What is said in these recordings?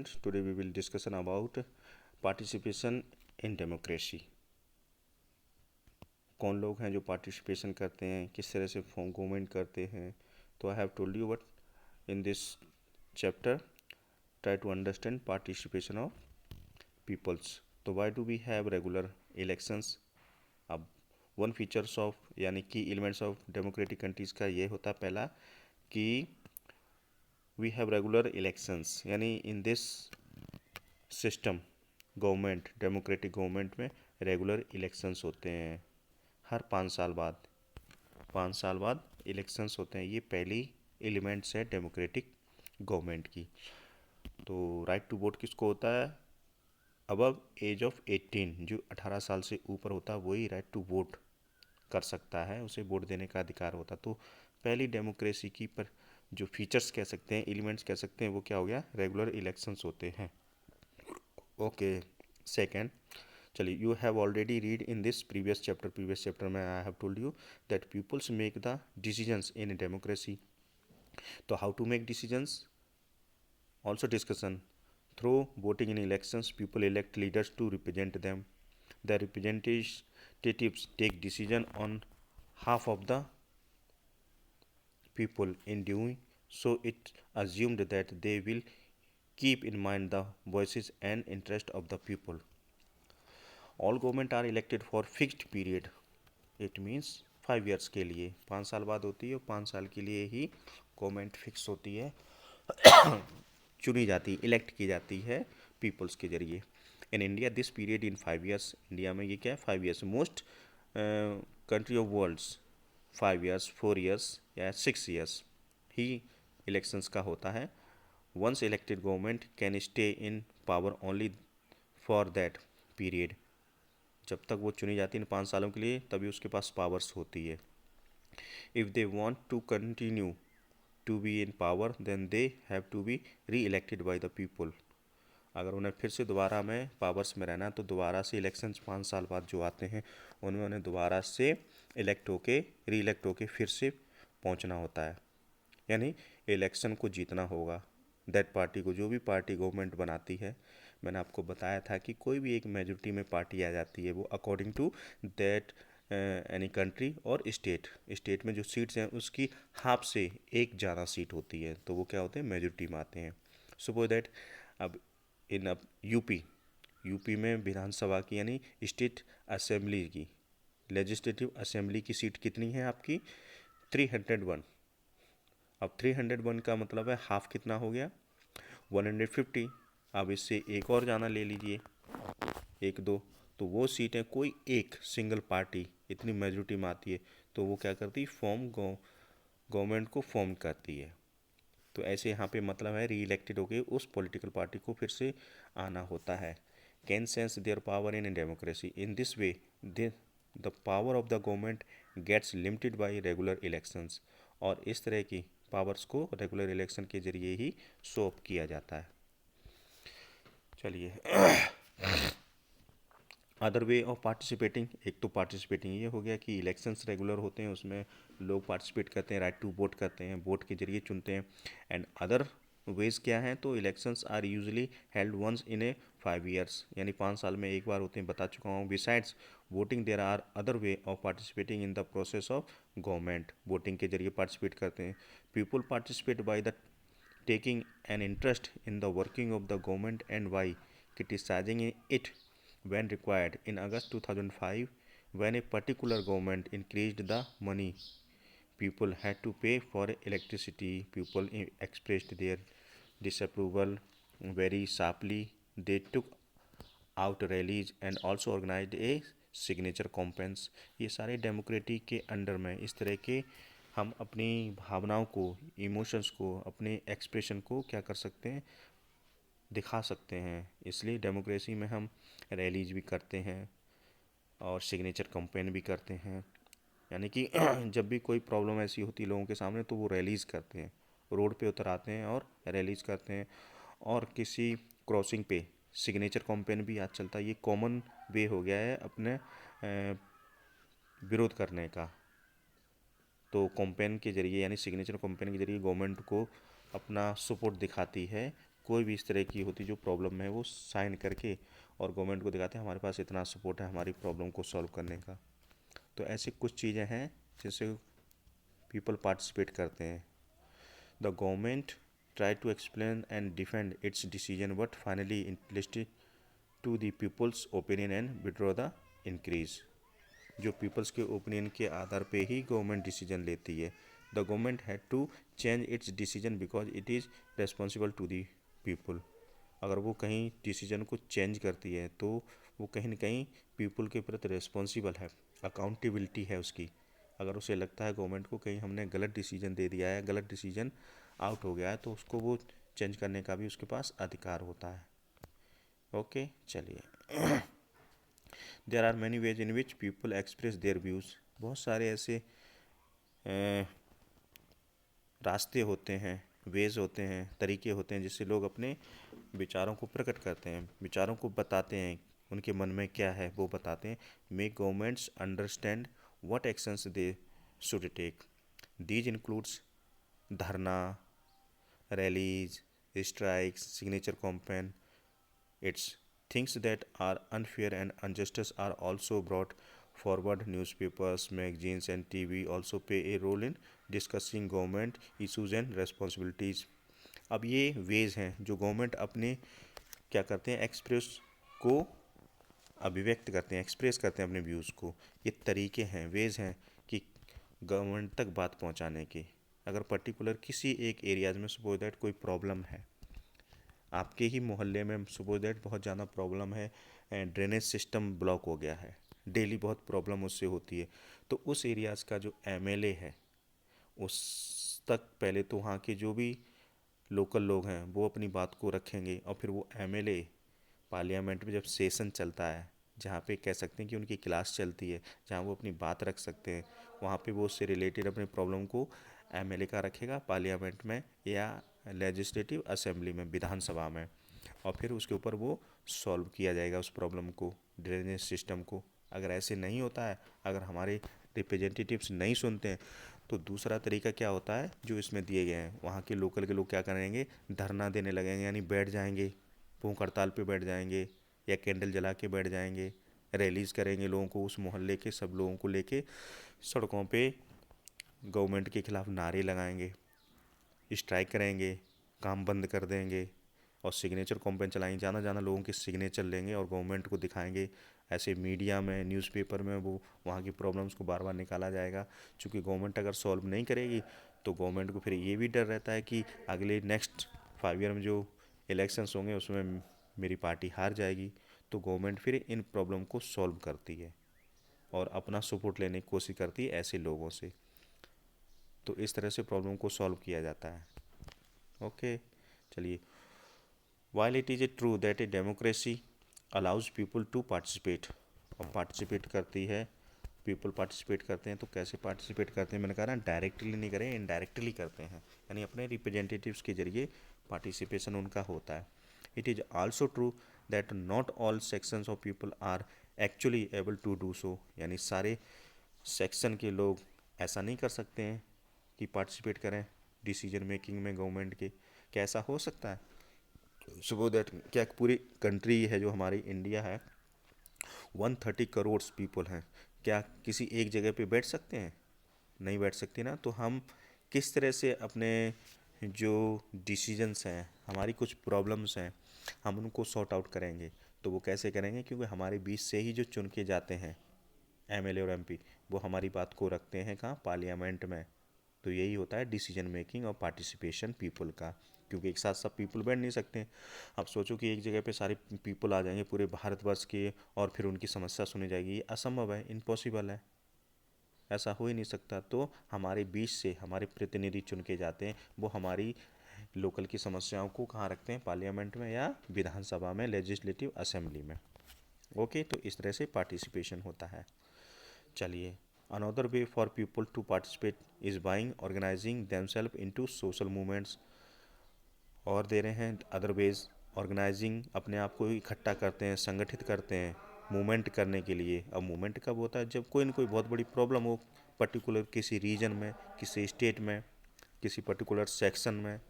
students, today we will discussion about participation in democracy. कौन लोग हैं जो पार्टिसिपेशन करते हैं, किस तरह से फॉर्म गवर्नमेंट करते हैं. तो I have told you but in this chapter try to understand participation of peoples. तो why do we have regular elections. अब वन फीचर्स ऑफ यानी कि एलिमेंट्स ऑफ डेमोक्रेटिक कंट्रीज का ये होता है पहला कि वी हैव रेगुलर इलेक्शंस, यानी इन this system government democratic government में रेगुलर इलेक्शंस होते हैं हर 5 साल बाद इलेक्शंस होते हैं. ये पहली एलिमेंट्स है डेमोक्रेटिक गवर्नमेंट की. तो राइट टू वोट किसको होता है? अबव एज ऑफ 18, जो 18 साल से ऊपर होता है वही राइट टू वोट कर सकता है, उसे वोट देने का अधिकार होता. तो पहली डेमोक्रेसी की पर जो फीचर्स कह सकते हैं, एलिमेंट्स कह सकते हैं, वो क्या हो गया? रेगुलर इलेक्शंस होते हैं. ओके. सेकेंड, चलिए, you have already read in this previous chapter में I have told you that peoples make the decisions in democracy. तो how to make decisions also discussion. Through voting in elections people elect leaders to represent them. The representatives take decision on half of the people. In doing so, it assumed that they will keep in mind the voices and interest of the people. All government are elected for fixed period. It means 5 years के लिए. 5 साल बाद होती है और 5 साल के लिए ही गवर्नमेंट फिक्स होती है, चुनी जाती, इलेक्ट की जाती है पीपल्स के जरिए. In India this period in 5 years. India में ये क्या है? 5 years. Most country of worlds 5 years, 4 years या 6 years ही इलेक्शंस का होता है. Once elected government can stay in power only for that period. जब तक वो चुनी जाती है 5 सालों के लिए, तभी उसके पास पावर्स होती है. If they want to continue to be in power then they have to be re elected by the people. अगर उन्हें फिर से दोबारा में पावर्स में रहना, तो दोबारा से इलेक्शंस 5 साल बाद जो आते हैं उनमें उन्हें दोबारा से इलेक्ट होके री इलेक्ट होके फिर से पहुंचना होता है, यानी इलेक्शन को जीतना होगा. दैट पार्टी को, जो भी पार्टी गवर्नमेंट बनाती है, मैंने आपको बताया था कि कोई भी एक मेजोरिटी में पार्टी आ जाती है, वो according to that any country और स्टेट में जो सीट्स हैं उसकी हाफ से एक ज़्यादा सीट होती है, तो वो क्या होते हैं? मेजोरिटी में आते हैं. सपोज दैट अब यूपी में विधानसभा की यानी स्टेट असेंबली की, लेजिस्लेटिव असेंबली की सीट कितनी है आपकी? 301. अब 301 का मतलब है हाफ कितना हो गया? 150. अब इससे एक और जाना ले लीजिए, 1-2, तो वो सीटें कोई एक सिंगल पार्टी इतनी मेजोरिटी में आती है, तो वो क्या करती है? गवर्नमेंट को फॉर्म करती है. तो ऐसे यहाँ पे मतलब है री इलेक्टेड होके उस पॉलिटिकल पार्टी को फिर से आना होता है. Can sense their power in democracy. In this way the power of the government gets limited by regular elections. और इस तरह की पावर्स को रेगुलर इलेक्शन के जरिए ही शो ऑफ किया जाता है. चलिए, अदर वे ऑफ पार्टिसिपेटिंग. एक तो पार्टिसिपेटिंग ये हो गया कि इलेक्शंस रेगुलर होते हैं, उसमें लोग पार्टिसिपेट करते हैं, राइट टू वोट करते हैं, वोट के जरिए चुनते हैं. एंड अदर वेज क्या हैं? तो elections are usually held once in a 5 years, यानी 5 साल में एक बार होते हैं, बता चुका हूँ. Besides voting there are other way of participating in the process of government. Voting के जरिए पार्टिसिपेट करते हैं. People participate by the taking an interest in the working of the government and by criticizing it when required. In August 2005, when a particular government increased the money people had to pay for electricity, people expressed their disapproval very sharply. They took out rallies and also organized a signature campaigns. ये सारे democracy के under में इस तरह के हम अपनी भावनाओं को, इमोशंस को, अपने एक्सप्रेशन को क्या कर सकते हैं? दिखा सकते हैं. इसलिए डेमोक्रेसी में हम रैलीज भी करते हैं और सिग्नेचर कैंपेन भी करते हैं. यानी कि जब भी कोई प्रॉब्लम ऐसी होती है लोगों के सामने, तो वो रैलीज करते हैं, रोड पे उतर आते हैं और रैलीज करते हैं. और किसी क्रॉसिंग पे सिग्नेचर कैंपेन भी आज चलता है. ये कॉमन वे हो गया है अपने विरोध करने का. तो कैंपेन के जरिए यानी सिग्नेचर कैंपेन के जरिए गवर्नमेंट को अपना सपोर्ट दिखाती है कोई भी इस तरह की होती जो प्रॉब्लम है वो साइन करके और गवर्नमेंट को दिखाते हैं हमारे पास इतना सपोर्ट है हमारी प्रॉब्लम को सॉल्व करने का। तो ऐसी कुछ चीज़ें हैं जिससे पीपल पार्टिसिपेट करते हैं। The government try to explain and defend its decision but finally enlisted to the peoples opinion and withdraw the increase. जो पीपल्स के ओपिनियन के आधार पे ही गवर्नमेंट डिसीजन लेती है। The government had to change its decision because it is responsible to the people. अगर वो कहीं डिसीजन को चेंज करती है तो वो कहीं ना कहीं पीपल के प्रति रेस्पॉन्सिबल है, अकाउंटेबिलिटी है उसकी। अगर उसे लगता है गवर्नमेंट को कहीं हमने गलत डिसीजन दे दिया है, गलत डिसीजन आउट हो गया है, तो उसको वो चेंज करने का भी उसके पास अधिकार होता है। ओके चलिए। There are many ways in which people express their views. बहुत सारे ऐसे रास्ते होते हैं, वेज होते हैं, तरीके होते हैं जिससे लोग अपने विचारों को प्रकट करते हैं, विचारों को बताते हैं, उनके मन में क्या है वो बताते हैं। Make governments understand what actions they should take. These includes dharna, rallies, strikes, signature campaign. Its things that are unfair and injustice are also brought forward. Newspapers, magazines, and TV also play a role in discussing government issues and responsibilities. अब ये veg हैं जो government अपने क्या करते हैं, express को अभिव्यक्त करते हैं, एक्सप्रेस करते हैं अपने व्यूज़ को। ये तरीके हैं, वेज हैं कि गवर्नमेंट तक बात पहुंचाने के। अगर पर्टिकुलर किसी एक एरियाज में सपोज दैट कोई प्रॉब्लम है, आपके ही मोहल्ले में सपोज दैट बहुत ज़्यादा प्रॉब्लम है, ड्रेनेज सिस्टम ब्लॉक हो गया है, डेली बहुत प्रॉब्लम उससे होती है, तो उस एरियाज़ का जो एमएलए है उस तक पहले तो वहाँ के जो भी लोकल लोग हैं वो अपनी बात को रखेंगे, और फिर वो एमएलए पार्लियामेंट में जब सेशन चलता है, जहाँ पे कह सकते हैं कि उनकी क्लास चलती है, जहाँ वो अपनी बात रख सकते हैं, वहाँ पे वो उससे रिलेटेड अपने प्रॉब्लम को एमएलए का रखेगा पार्लियामेंट में या लेजिस्लेटिव असेंबली में, विधानसभा में, और फिर उसके ऊपर वो सॉल्व किया जाएगा उस प्रॉब्लम को, ड्रेनेज सिस्टम को। अगर ऐसे नहीं होता है, अगर हमारे रिप्रेजेंटेटिव्स नहीं सुनते हैं, तो दूसरा तरीका क्या होता है जो इसमें दिए गए हैं, वहाँ के लोकल के लोग क्या करेंगे, धरना देने लगेंगे, यानी बैठ जाएंगे, भूख हड़ताल पे बैठ जाएंगे या कैंडल जला के बैठ जाएंगे, रैलीज करेंगे, लोगों को, उस मोहल्ले के सब लोगों को लेके सड़कों पे गवर्नमेंट के खिलाफ नारे लगाएंगे, स्ट्राइक करेंगे, काम बंद कर देंगे, और सिग्नेचर कैंपेन चलाएंगे, जाना जाना लोगों के सिग्नेचर लेंगे और गवर्नमेंट को दिखाएंगे। ऐसे मीडिया में, न्यूज़पेपर में वो वहाँ की प्रॉब्लम्स को बार बार निकाला जाएगा। क्योंकि गवर्नमेंट अगर सॉल्व नहीं करेगी तो गवर्नमेंट को फिर ये भी डर रहता है कि अगले नेक्स्ट 5 ईयर में जो इलेक्शंस होंगे उसमें मेरी पार्टी हार जाएगी। तो गवर्नमेंट फिर इन प्रॉब्लम को सॉल्व करती है और अपना सपोर्ट लेने की कोशिश करती है ऐसे लोगों से। तो इस तरह से प्रॉब्लम को सॉल्व किया जाता है। ओके चलिए। While it is true that a democracy allows people to participate, और पार्टिसिपेट करती है, पीपल पार्टिसिपेट करते हैं, तो कैसे पार्टिसिपेट करते हैं, मैंने कहा ना डायरेक्टली नहीं करें, इनडायरेक्टली करते हैं, यानी अपने रिप्रेजेंटेटिव्स के जरिए पार्टिसिपेशन उनका होता है। It is also true that not all sections of people are actually able to do so, यानी सारे सेक्शन के लोग ऐसा नहीं कर सकते हैं कि पार्टिसिपेट करें डिसीजन मेकिंग में गवर्नमेंट के। क्या ऐसा हो सकता है? सो दैट क्या पूरी कंट्री है जो हमारी इंडिया है, 130 करोड़ पीपल हैं, क्या किसी एक जगह पे बैठ सकते हैं? नहीं बैठ सकते ना। तो हम किस तरह से अपने जो डिसीजंस हैं, हमारी कुछ प्रॉब्लम्स हैं, हम उनको सॉर्ट आउट करेंगे? तो वो कैसे करेंगे? क्योंकि हमारे बीच से ही जो चुन के जाते हैं एमएलए और एमपी, वो हमारी बात को रखते हैं कहाँ, पार्लियामेंट में। तो यही होता है डिसीजन मेकिंग और पार्टिसिपेशन पीपल का। क्योंकि एक साथ सब पीपल बैठ नहीं सकते। अब सोचो कि एक जगह पे सारे पीपल आ जाएंगे पूरे भारतवर्ष के और फिर उनकी समस्या सुनी जाएगी, ये असंभव है, इम्पॉसिबल है, ऐसा हो ही नहीं सकता। तो हमारे बीच से हमारे प्रतिनिधि चुन के जाते हैं, वो हमारी लोकल की समस्याओं को कहाँ रखते हैं, पार्लियामेंट में या विधानसभा में, लेजिस्लेटिव असेंबली में। ओके, तो इस तरह से पार्टिसिपेशन होता है। चलिए, another way for people to participate is buying organizing themselves into social movements. और दे रहे हैं अदर वेज, ऑर्गेनाइजिंग, अपने आप को इकट्ठा करते हैं, संगठित करते हैं मूवमेंट करने के लिए। अब मूवमेंट कब होता है? जब कोई ना कोई बहुत बड़ी प्रॉब्लम हो, पर्टिकुलर किसी रीजन में, किसी स्टेट में, किसी पर्टिकुलर सेक्शन में।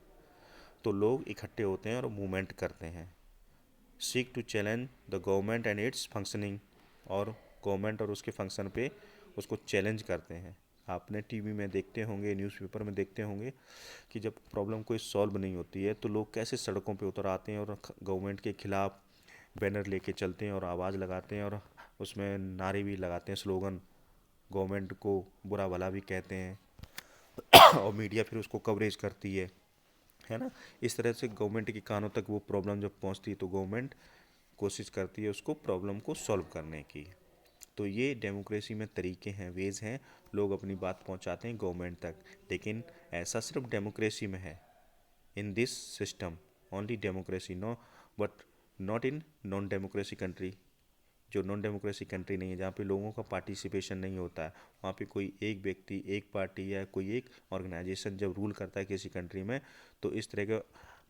तो लोग इकट्ठे होते हैं और मूवमेंट करते हैं। Seek to challenge the government and its functioning, और गवर्नमेंट और उसके फंक्शन पे उसको चैलेंज करते हैं। आपने टीवी में देखते होंगे, न्यूज़पेपर में देखते होंगे कि जब प्रॉब्लम कोई सॉल्व नहीं होती है तो लोग कैसे सड़कों पे उतर आते हैं और गवर्नमेंट के खिलाफ बैनर लेके चलते हैं और आवाज़ लगाते हैं और उसमें नारे भी लगाते हैं, स्लोगन, गवर्नमेंट को बुरा भला भी कहते हैं और मीडिया फिर उसको कवरेज करती है ना। इस तरह से गवर्नमेंट के कानों तक वो प्रॉब्लम जब पहुंचती है तो गवर्नमेंट कोशिश करती है उसको प्रॉब्लम को सॉल्व करने की। तो ये डेमोक्रेसी में तरीके हैं, वेज हैं, लोग अपनी बात पहुंचाते हैं गवर्नमेंट तक। लेकिन ऐसा सिर्फ डेमोक्रेसी में है, in this system only democracy, no but not in non democracy country. जो नॉन डेमोक्रेसी कंट्री नहीं है, जहाँ पे लोगों का पार्टिसिपेशन नहीं होता है, वहाँ पे कोई एक व्यक्ति, एक पार्टी या कोई एक ऑर्गेनाइजेशन जब रूल करता है किसी कंट्री में, तो इस तरह का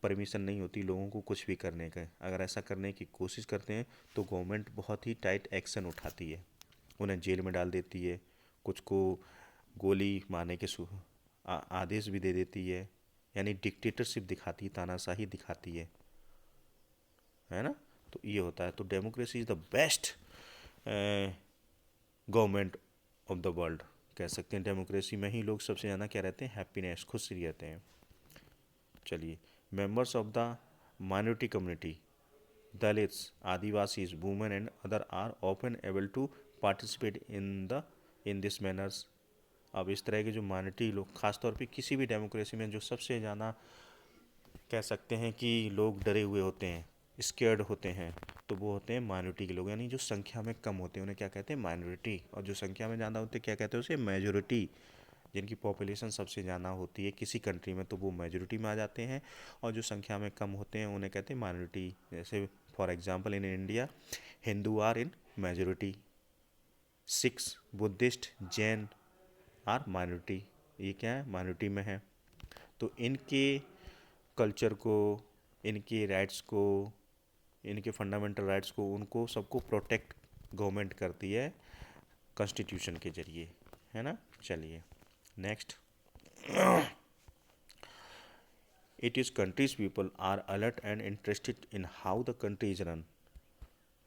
परमिशन नहीं होती लोगों को कुछ भी करने का। अगर ऐसा करने की कोशिश करते हैं तो गवर्नमेंट बहुत ही टाइट एक्शन उठाती है, उन्हें जेल में डाल देती है, कुछ को गोली मारने के आदेश भी दे देती है। यानी डिक्टेटरशिप दिखाती है, तानाशाही दिखाती है ना। तो ये होता है। तो democracy is the best government of the world, कह सकते हैं। डेमोक्रेसी में ही लोग सबसे ज़्यादा क्या रहते हैं, हैप्पीनेस, खुश रहते हैं। चलिए, members of the minority community, Dalits, Adivasis, women and other are often able to participate in this manners. अब इस तरह के जो माइनॉरिटी लोग, खासतौर पे किसी भी डेमोक्रेसी में जो सबसे ज़्यादा कह सकते हैं कि लोग डरे हुए होते हैं, स्केर्ड होते हैं, तो वो होते हैं माइनॉरिटी के लोग। यानी जो संख्या में कम होते हैं उन्हें क्या कहते हैं, माइनॉरिटी। और जो संख्या में ज़्यादा होते हैं क्या कहते हैं, उसे मेजोरिटी। जिनकी पॉपुलेशन सबसे ज़्यादा होती है किसी कंट्री में तो वो मेजोरिटी में आ जाते हैं, और जो संख्या में कम होते हैं उन्हें कहते हैं माइनॉरिटी। जैसे for example in India, Hindu are in majority, Sikhs, Buddhist, Jain are minority. ये क्या है, माइनॉरिटी में है। तो इनके कल्चर को, इनके राइट्स को, इनके फंडामेंटल राइट्स को, उनको सबको प्रोटेक्ट गवर्नमेंट करती है कॉन्स्टिट्यूशन के जरिए, है ना। चलिए next, it is countries people are alert and interested in how the country is run,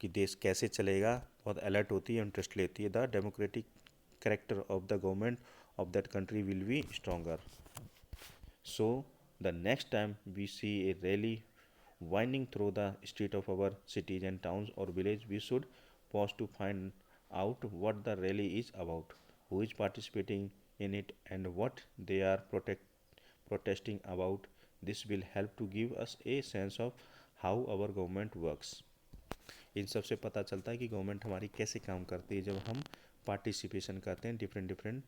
कि देश कैसे चलेगा, बहुत अलर्ट होती है, इंटरेस्ट लेती है। The democratic character of the government of that country will be stronger. So the next time we see a rally winding through the street of our cities and towns or village, we should pause to find out what the rally is about, who is participating in it, and what they are protesting about. This will help to give us a sense of how our government works. इन सब से पता चलता है कि government हमारी कैसे काम करती है जब हम पार्टिसिपेशन करते हैं डिफरेंट डिफरेंट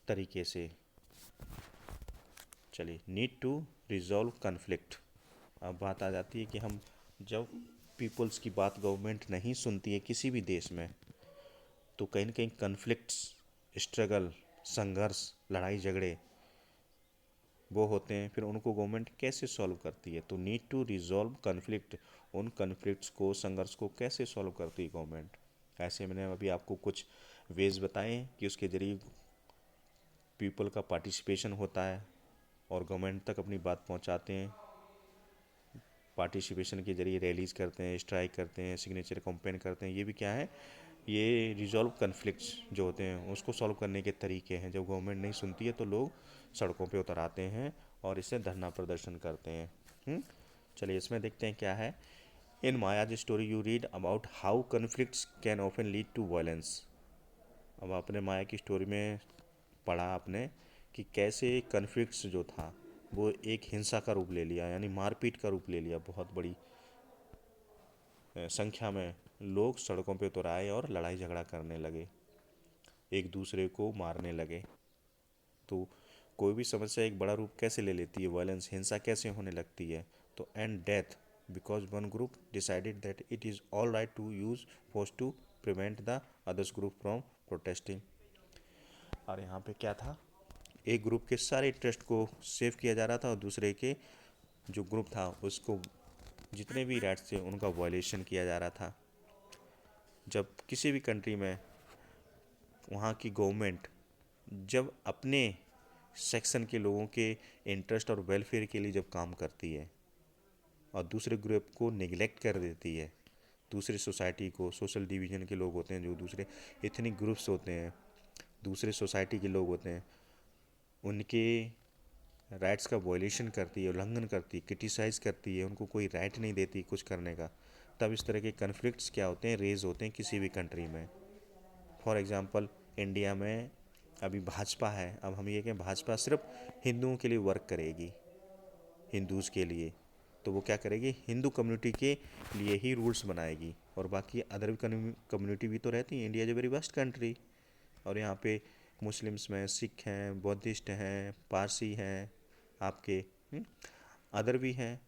तरीके से। चलिए, नीड टू रिजॉल्व कन्फ्लिक्ट। अब बात आ जाती है कि हम जब पीपल्स की बात गवर्नमेंट नहीं सुनती है किसी भी देश में, तो कहीं ना कहीं कन्फ्लिक्ट्स, स्ट्रगल, संघर्ष, लड़ाई झगड़े वो होते हैं। फिर उनको गवर्नमेंट कैसे सॉल्व करती है, तो नीड टू रिजॉल्व कन्फ्लिक्ट, उन कन्फ्लिक्ट्स को, संघर्ष को कैसे सॉल्व करती है गवर्नमेंट। ऐसे मैंने अभी आपको कुछ वेज बताए कि उसके जरिए पीपल का पार्टिसिपेशन होता है और गवर्नमेंट तक अपनी बात पहुंचाते हैं। पार्टिसिपेशन के जरिए रैलीज करते हैं, स्ट्राइक करते हैं, सिग्नेचर कैंपेन करते हैं। ये भी क्या है, ये रिजॉल्व कन्फ्लिक्ट्स जो होते हैं उसको सॉल्व करने के तरीके हैं। जब गवर्नमेंट नहीं सुनती है तो लोग सड़कों पे उतर आते हैं और इससे धरना प्रदर्शन करते हैं। चलिए इसमें देखते हैं क्या है। In Maya's story you read about how conflicts can often lead to violence. अब आपने माया की स्टोरी में पढ़ा आपने कि कैसे कन्फ्लिक्ट्स जो था वो एक हिंसा का रूप ले लिया, यानी मारपीट का रूप ले लिया। बहुत बड़ी संख्या में लोग सड़कों पे उतर आए और लड़ाई झगड़ा करने लगे, एक दूसरे को मारने लगे। तो कोई भी समस्या एक बड़ा रूप कैसे ले लेती है, वायलेंस, हिंसा कैसे होने लगती है। तो and death because one group decided that it is all right to use force to prevent the others group from protesting. और यहाँ पे क्या था, एक ग्रुप के सारे इंटरेस्ट को सेव किया जा रहा था और दूसरे के जो ग्रुप था उसको जितने भी राइट्स थे उनका वायलेशन किया जा रहा था। जब किसी भी कंट्री में वहाँ की गवर्नमेंट जब अपने सेक्शन के लोगों के इंटरेस्ट और वेलफेयर के लिए जब काम करती है और दूसरे ग्रुप को निगलेक्ट कर देती है, दूसरे सोसाइटी को, सोशल डिवीज़न के लोग होते हैं जो दूसरे इथनिक ग्रुप्स होते हैं, दूसरे सोसाइटी के लोग होते हैं, उनके राइट्स का वॉयलेशन करती है, उल्लंघन करती है, क्रिटिसाइज़ करती है, उनको कोई राइट नहीं देती कुछ करने का, तब इस तरह के कन्फ्लिक्ट्स क्या होते हैं, रेज होते हैं किसी भी कंट्री में। फॉर एग्ज़ाम्पल इंडिया में अभी भाजपा है, अब हम ये कहें भाजपा सिर्फ हिंदुओं के लिए वर्क करेगी, हिंदूज़ के लिए, तो वो क्या करेगी, हिंदू कम्युनिटी के लिए ही रूल्स बनाएगी, और बाकी अदर कम्युनिटी भी तो रहती है। India is a very vast country, और यहाँ पे मुस्लिम्स में सिख हैं, बौद्धिस्ट हैं, पारसी हैं, आपके अदर भी हैं।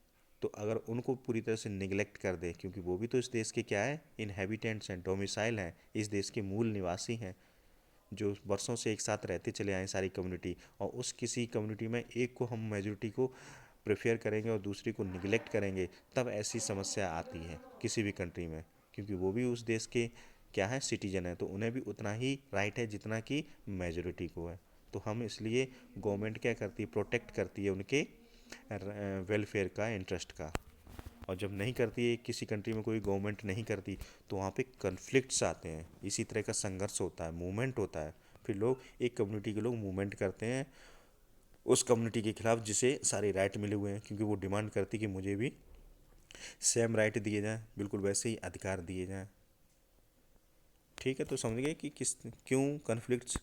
तो अगर उनको पूरी तरह से निगलेक्ट कर दे, क्योंकि वो भी तो इस देश के क्या है, इनहेबिटेंट्स हैं, डोमिसाइल हैं, इस देश के मूल निवासी हैं, जो वर्षों से एक साथ रहते चले आए सारी कम्युनिटी, और उस किसी कम्युनिटी में एक को हम मेजोरिटी को प्रेफर करेंगे और दूसरी को निगलेक्ट करेंगे, तब ऐसी समस्या आती है किसी भी कंट्री में, क्योंकि वो भी उस देश के क्या है, सिटीजन है, तो उन्हें भी उतना ही राइट है जितना कि मेजोरिटी को है। तो हम इसलिए गवर्नमेंट क्या करती है, प्रोटेक्ट करती है उनके वेलफेयर का, इंटरेस्ट का। और जब नहीं करती है किसी कंट्री में, कोई गवर्नमेंट नहीं करती, तो वहाँ पे कन्फ्लिक्ट्स आते हैं, इसी तरह का संघर्ष होता है, मूवमेंट होता है, फिर लोग, एक कम्युनिटी के लोग मूवमेंट करते हैं उस कम्युनिटी के खिलाफ जिसे सारे राइट मिले हुए हैं, क्योंकि वो डिमांड करती कि मुझे भी सेम राइट दिए जाएं, बिल्कुल वैसे ही अधिकार दिए जाएं। ठीक है, तो समझ गए कि किस क्यों कन्फ्लिक्ट्स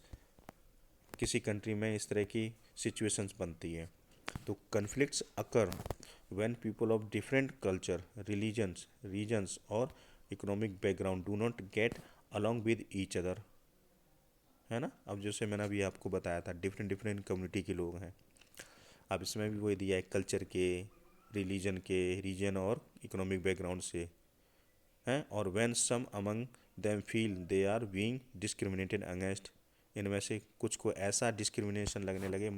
किसी कंट्री में इस तरह की सिचुएशंस बनती है। तो conflicts occur when people of different culture, religions, regions और economic background do not get along with each other, है ना। अब जैसे मैंने अभी आपको बताया था, डिफरेंट डिफरेंट कम्युनिटी के लोग हैं, अब इसमें भी वही दिया है, कल्चर के, रिलीजन के, रीजन और इकोनॉमिक बैकग्राउंड से हैं, और when some among them feel they are being discriminated against, इनमें से कुछ को ऐसा डिस्क्रिमिनेशन लगने लगे,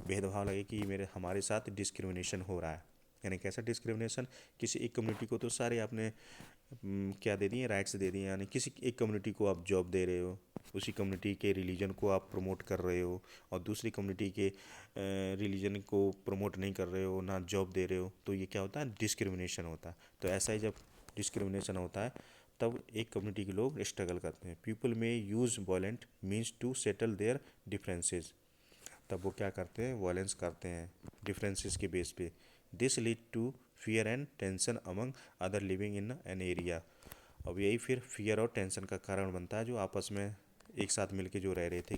भेदभाव लगे कि मेरे हमारे साथ डिस्क्रिमिनेशन हो रहा है। यानी कैसा डिस्क्रिमिनेशन, किसी एक कम्युनिटी को तो सारे आपने क्या दे दिए, राइट्स दे दिए, यानी किसी एक कम्युनिटी को आप जॉब दे रहे हो, उसी कम्युनिटी के रिलीजन को आप प्रमोट कर रहे हो, और दूसरी कम्युनिटी के रिलीजन को प्रमोट नहीं कर रहे हो, ना जॉब दे रहे हो, तो ये क्या होता है, डिस्क्रिमिनेशन होता है। तो ऐसा ही जब डिस्क्रिमिनेशन होता है, तब एक कम्युनिटी के लोग स्ट्रगल करते हैं। People may use violent means to settle their differences, तब वो क्या करते हैं, वॉयलेंस करते हैं डिफरेंसेस के बेस पे। This lead to fear and tension among other living in an area, अब यही फिर फियर और टेंशन का कारण बनता है, जो आपस में एक साथ मिलके जो रह रहे थे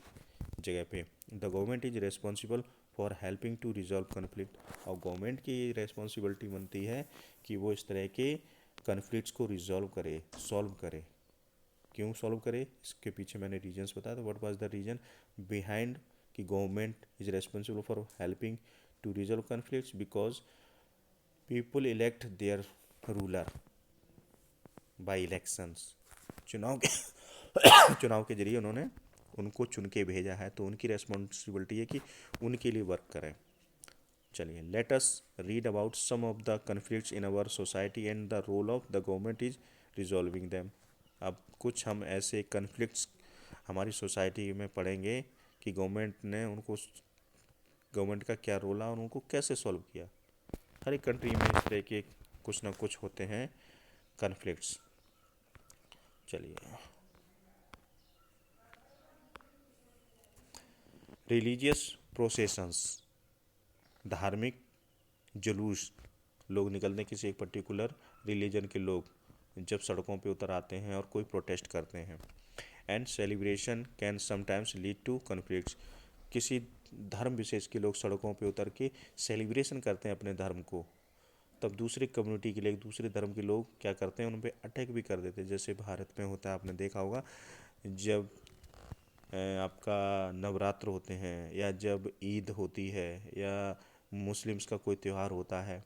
जगह पे। The government is responsible for helping to resolve conflict, और गवर्नमेंट की रेस्पॉन्सिबिलिटी बनती है कि वो इस तरह के कन्फ्लिक्ट्स को रिजॉल्व करे, सॉल्व करे। क्यों सॉल्व करे, इसके पीछे मैंने रीजन्स बताया, तो what was the reason behind कि government is responsible for helping to resolve conflicts, because people elect their ruler by elections, चुनाव के चुनाव के जरिए उन्होंने उनको चुन के भेजा है, तो उनकी रेस्पॉन्सिबिलिटी है कि उनके लिए वर्क करें। चलिए, let us read about some of the conflicts in our society and the role of the government is resolving them. अब कुछ हम ऐसे कन्फ्लिक्ट्स हमारी सोसाइटी में पढ़ेंगे कि गवर्नमेंट का क्या रोल है और उनको कैसे सॉल्व किया। हर एक कंट्री में इस तरह के कुछ ना कुछ होते हैं कन्फ्लिक्ट्स। चलिए, रिलीजियस प्रोसेशंस, धार्मिक जुलूस, लोग निकलते हैं किसी एक पर्टिकुलर रिलीजन के लोग, जब सड़कों पे उतर आते हैं और कोई प्रोटेस्ट करते हैं। And celebration can sometimes lead to conflicts, किसी धर्म विशेष के लोग सड़कों पे उतर के सेलिब्रेशन करते हैं अपने धर्म को, तब दूसरे कम्युनिटी के लिए, दूसरे धर्म के लोग क्या करते हैं, उन पर अटैक भी कर देते हैं। जैसे भारत में होता है, आपने देखा होगा, जब आपका नवरात्र होते हैं, या जब ईद होती है, या मुस्लिम्स का कोई त्यौहार होता है,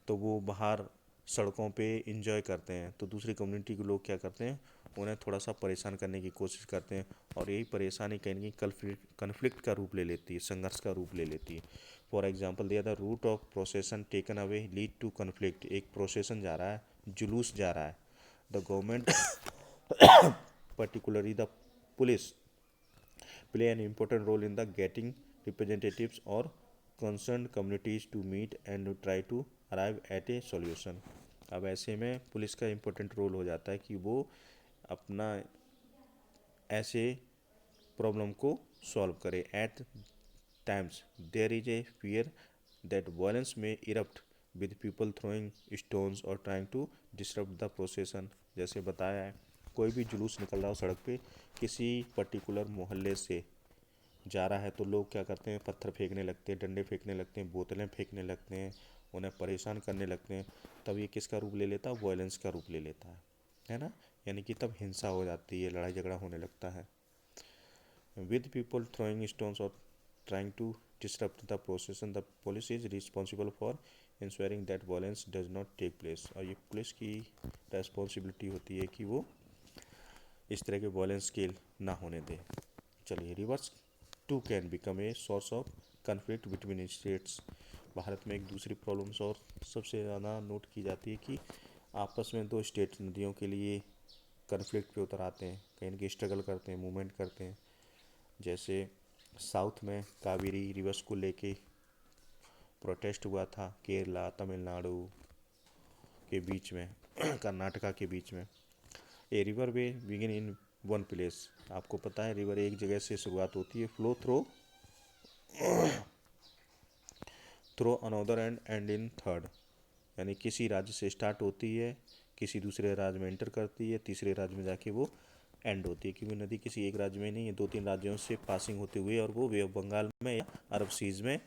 तो वो बाहर सड़कों पे इंजॉय करते हैं, तो दूसरी कम्युनिटी के लोग क्या करते हैं, उन्हें थोड़ा सा परेशान करने की कोशिश करते हैं, और यही परेशानी कहीं ना कहीं कन्फ्लिक्ट का रूप ले लेती है, संघर्ष का रूप ले लेती है। फॉर एग्जाम्पल दिया, the route of procession taken away lead to conflict, एक प्रोसेसन जा रहा है, जुलूस जा रहा है, the government particularly the police play an important role in the getting representatives or concerned communities to meet and try to arrive at a solution। अब ऐसे में पुलिस का इम्पोर्टेंट रोल हो जाता है कि वो अपना ऐसे प्रॉब्लम को सॉल्व करे। At times there is a fear that violence may erupt with people throwing stones और trying to disrupt the procession. जैसे बताया है, कोई भी जुलूस निकल रहा हो सड़क पे, किसी पर्टिकुलर मोहल्ले से जा रहा है, तो लोग क्या करते हैं, पत्थर फेंकने लगते हैं, डंडे फेंकने लगते हैं, बोतलें फेंकने लगते हैं, उन्हें परेशान करने लगते हैं। तब ये किसका रूप ले लेता है? वायलेंस का रूप ले लेता है ना। यानी कि तब हिंसा हो जाती है, लड़ाई झगड़ा होने लगता है। with people throwing stones or trying to disrupt the procession, the police is responsible for ensuring that violence does not take place। और ये पुलिस की रेस्पॉन्सिबिलिटी होती है कि वो इस तरह के वायलेंस के ना होने दे। चलिए, rivers too can become a source of conflict between states. भारत में एक दूसरी प्रॉब्लम्स और सबसे ज़्यादा नोट की जाती है कि आपस में दो स्टेट नदियों के लिए कन्फ्लिक्ट पे उतर आते हैं, कहीं ना कहीं स्ट्रगल करते हैं, मूवमेंट करते हैं। जैसे साउथ में कावेरी रिवर्स को लेके प्रोटेस्ट हुआ था केरला तमिलनाडु के बीच में कर्नाटका के बीच में। A river way begin in one place. आपको पता है रिवर एक जगह से शुरुआत होती है, flow through another and in third. यानी किसी राज्य से स्टार्ट होती है, किसी दूसरे राज्य में एंटर करती है, तीसरे राज्य में जाके वो एंड होती है। क्योंकि नदी किसी एक राज्य में नहीं है, दो तीन राज्यों से पासिंग होते हुए और वो वे ऑफ बंगाल में या अरब सीज में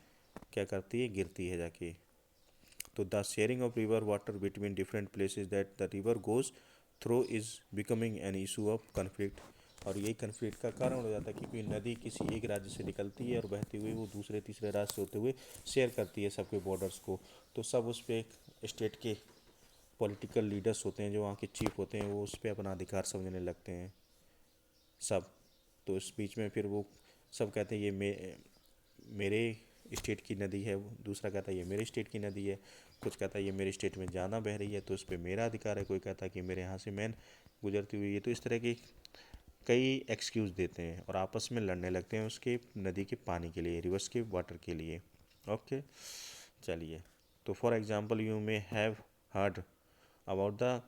क्या करती है, गिरती है जाके। तो the sharing of river water between different places that the river goes through is becoming an issue of conflict. और यही कन्फ्लिक्ट का कारण हो जाता है, क्योंकि नदी किसी एक राज्य से निकलती है और बहती हुई वो दूसरे तीसरे राज्य से होते हुए शेयर करती है सबके बॉर्डर्स को। तो सब उस पर स्टेट के पॉलिटिकल लीडर्स होते हैं, जो वहाँ के चीफ होते हैं, वो उस पर अपना अधिकार समझने लगते हैं सब। तो इस बीच में फिर वो सब कहते हैं ये मेरे स्टेट की नदी है, दूसरा कहता है ये मेरे स्टेट की नदी है, कुछ कहता है ये मेरे स्टेट में ज़्यादा बह रही है तो उस पर मेरा अधिकार है, कोई कहता है कि मेरे यहाँ से मेन गुजरती हुई है। तो इस तरह की कई एक्सक्यूज़ देते हैं और आपस में लड़ने लगते हैं उसके नदी के पानी के लिए, रिवर्स के वाटर के लिए। ओके, चलिए। तो for example you may have heard about the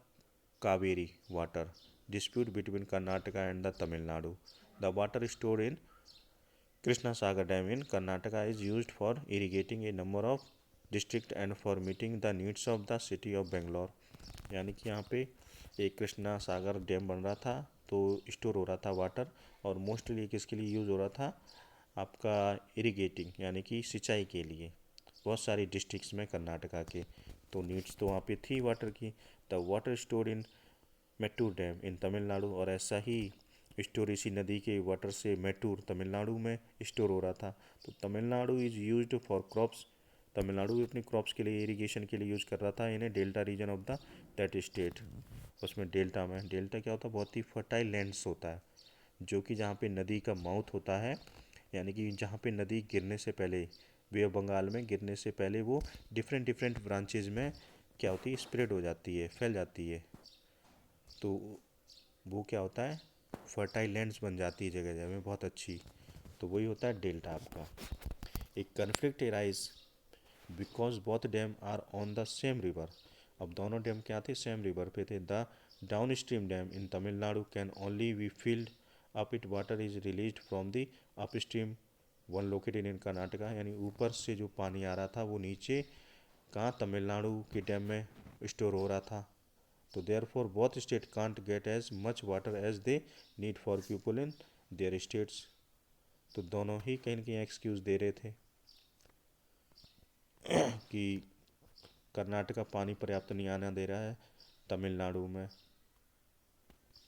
Kaveri water dispute between Karnataka and the Tamil Nadu. The water stored in Krishna Sagar Dam in Karnataka is used for irrigating a number of districts and for meeting the needs of the city of Bangalore। यानी कि यहाँ पे एक कृष्णा सागर dam बन रहा था, तो store हो रहा था वाटर, और मोस्टली किसके लिए यूज़ हो रहा था? आपका इरिगेटिंग यानी कि सिंचाई के लिए बहुत सारी डिस्ट्रिक्ट्स में कर्नाटका के। तो नीड्स तो वहाँ पे थी वाटर की। The water store in Mettur dam in Tamil Nadu, और ऐसा ही स्टोर इसी नदी के वाटर से मेट्टूर तमिलनाडु में स्टोर हो रहा था। तो Tamil Nadu is used for crops. Tamil Nadu भी अपनी क्रॉप्स के लिए इरिगेशन के लिए यूज़ कर रहा था इन्हें delta region of the that state. उसमें डेल्टा में, डेल्टा क्या होता है? बहुत ही फर्टाइल लैंड्स होता है, जो कि जहाँ पे नदी का माउथ होता है, यानी कि जहाँ पे नदी गिरने से पहले, बे ऑफ बंगाल में गिरने से पहले वो डिफरेंट डिफरेंट ब्रांचेज में क्या होती है, स्प्रेड हो जाती है, फैल जाती है। तो वो क्या होता है, फर्टाइल लैंड्स बन जाती है जगह जगह में, बहुत अच्छी। तो वही होता है डेल्टा आपका। एक conflict arise because both dam are on the same river. अब दोनों डैम क्या थे? सेम रिवर पे थे। The downstream dam in Tamil Nadu can only be filled up it water is release from the upstream one located in Karnataka. यानी ऊपर से जो पानी आ रहा था वो नीचे कहाँ? तमिलनाडु के डैम में स्टोर हो रहा था। तो therefore both state can't get as much water as they need for people in their states. तो दोनों ही कहीं ना कहीं एक्सक्यूज़ दे रहे थे कि कर्नाटका पानी पर्याप्त नहीं आना दे रहा है तमिलनाडु में।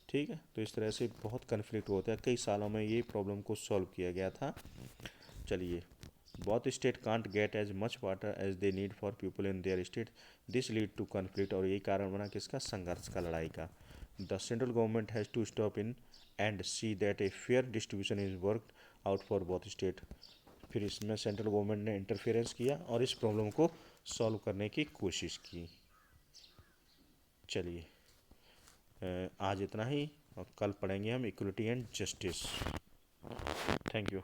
ठीक है, तो इस तरह से बहुत कन्फ्लिक्ट होता है। कई सालों में ये प्रॉब्लम को सॉल्व किया गया था। चलिए, both state can't get as much water as they need for people in their state, this lead to conflict. और यही कारण बना किसका? संघर्ष का, लड़ाई का। The central government has to stop in and see that a fair distribution is worked out for both state. फिर इसमें सेंट्रल गवर्नमेंट ने इंटरफेरेंस किया और इस प्रॉब्लम को सॉल्व करने की कोशिश की। चलिए, आज इतना ही, और कल पढ़ेंगे हम equality and justice. Thank you.